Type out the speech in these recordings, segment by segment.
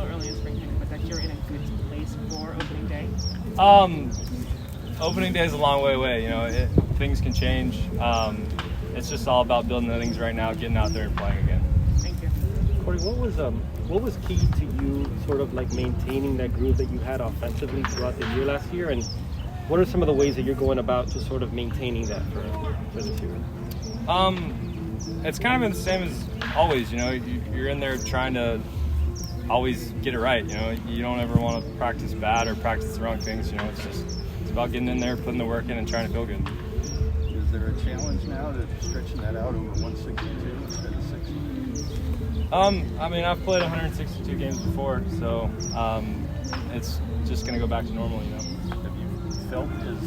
still early in spring training, but that you're in a good place for opening day? Opening day is a long way away. You know, things can change. It's just all about building innings right now, getting out there and playing again. Thank you. Corey, what was key to you sort of like maintaining that groove that you had offensively throughout the year last year, and what are some of the ways that you're going about to sort of maintaining that for this year? It's kind of been the same as always. You know, you're in there trying to always get it right. You know, you don't ever want to practice bad or practice the wrong things. You know, it's about getting in there, putting the work in, and trying to feel good. Is there a challenge now to stretching that out over 162 instead of 60? I mean, I've played 162 games before, so it's just going to go back to normal, you know. Have you felt as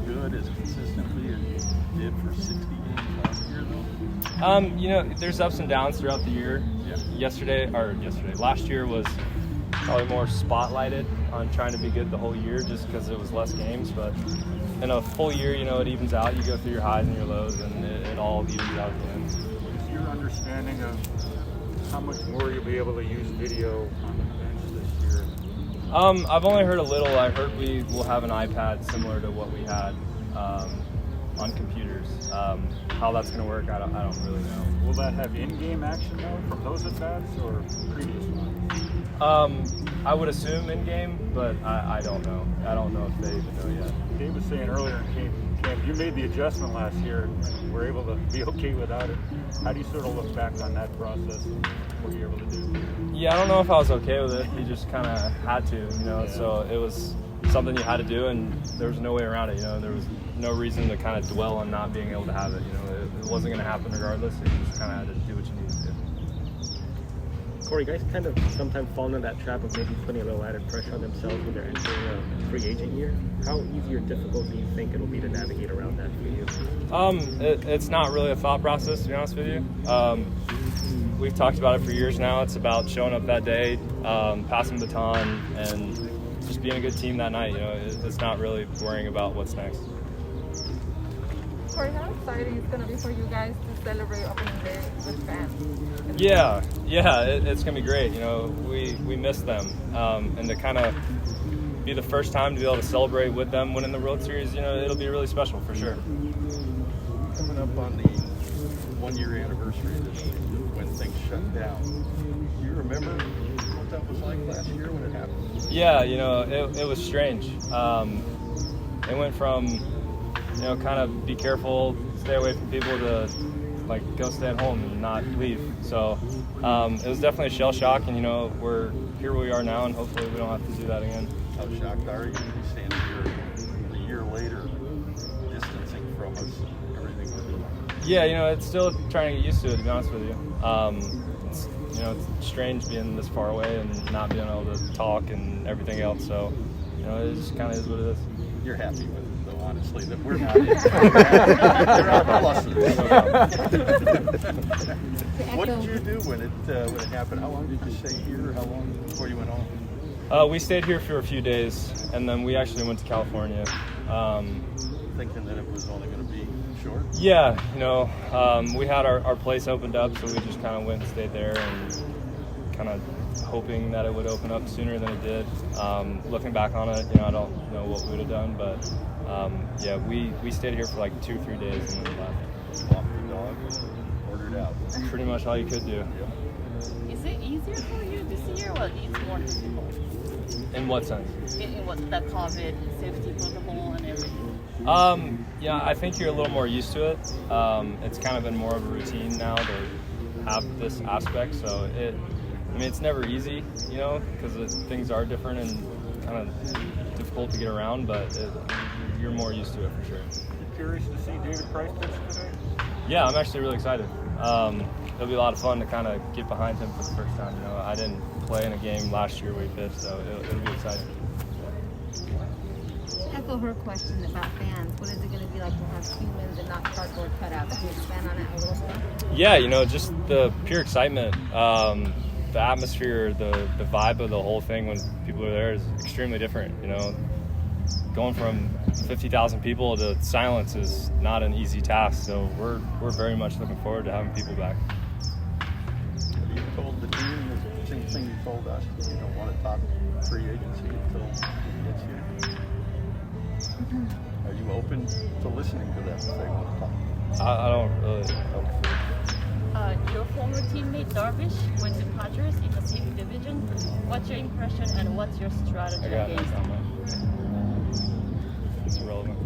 good, as consistently as you did for 60 games last year, though? You know, there's ups and downs throughout the year. Yeah. Last year was probably more spotlighted on trying to be good the whole year just because it was less games, but in a full year, you know, it evens out. You go through your highs and your lows, and it all evens out at the end. Is your understanding of how much more you'll be able to use video on the bench this year? I've only heard a little. I heard we will have an iPad similar to what we had on computers. How that's going to work, I don't really know. Will that have in-game action though from those at-bats or previous ones? I would assume in-game, but I don't know. I don't know if they even know yet. Dave was saying earlier in camp, you made the adjustment last year and were able to be okay without it. How do you sort of look back on that process and what you were able to do? Yeah, I don't know if I was okay with it. You just kind of had to, you know. Yeah. So it was something you had to do, and there was no way around it. You know, there was no reason to kind of dwell on not being able to have it. You know, it wasn't going to happen regardless. You just kind of had to do what you needed to do. Corey, guys kind of sometimes fall into that trap of maybe putting a little added pressure on themselves when they're entering a free agent year. How easy or difficult do you think it'll be to navigate around that for you? It's not really a thought process, to be honest with you. We've talked about it for years now. It's about showing up that day, passing the baton, and just being a good team that night. You know, it's not really worrying about what's next. Corey, how exciting it's going to be for you guys to celebrate opening day with fans? Yeah, it's going to be great. You know, we miss them, and to kind of be the first time to be able to celebrate with them winning the World Series, you know, it'll be really special for sure. Coming up on the 1 year anniversary this year when things shut down, do you remember what that was like last year when it happened? Yeah, you know, it was strange. It went from, you know, kind of be careful, stay away from people to like go stay at home and not leave. So it was definitely a shell shock, and you know, we're here where we are now, and hopefully we don't have to do that again. How shocked are you to be standing here a year later, distancing from us, everything we're doing? Yeah, you know, it's still trying to get used to it, to be honest with you. It's, you know, it's strange being this far away and not being able to talk and everything else. So, you know, it just kind of is what it is. You're happy with it, though, honestly, that we're not. There are pluses. What did you do when it happened? How long did you stay here? How long before you went home? We stayed here for a few days, and then we actually went to California. Thinking that it was only going to be short? Yeah, you know, we had our place opened up, so we just kind of went and stayed there, and kind of hoping that it would open up sooner than it did. Looking back on it, you know, I don't know what we would have done, but yeah, we stayed here for like 2 or 3 days and then left. Walked the dog and ordered out. Pretty much all you could do. Yeah. Is it easier for you this year, or it's more difficult? In what sense? In what the COVID safety protocol and everything? Yeah, I think you're a little more used to it. It's kind of been more of a routine now to have this aspect, so it's never easy, you know, because things are different and kind of difficult to get around, but you're more used to it for sure. You curious to see David Price pitch today? Yeah, I'm actually really excited. It'll be a lot of fun to kind of get behind him for the first time. You know, I didn't play in a game last year where he pitched, so it'll be exciting. Echo her question about fans. What is it going to be like to have humans and not cardboard cutouts? Can you expand on that a little bit? Yeah, you know, just the pure excitement, the atmosphere, the vibe of the whole thing when people are there is extremely different. You know, going from 50,000 people to silence is not an easy task. So we're very much looking forward to having people back. You told the team the same thing you told us you don't want to talk free agency until he gets here. Are you open to listening to them if they want to talk? I don't really. Your former teammate Darvish went to Padres in the same division. What's your impression and what's your strategy I got no against him? comment. It's irrelevant.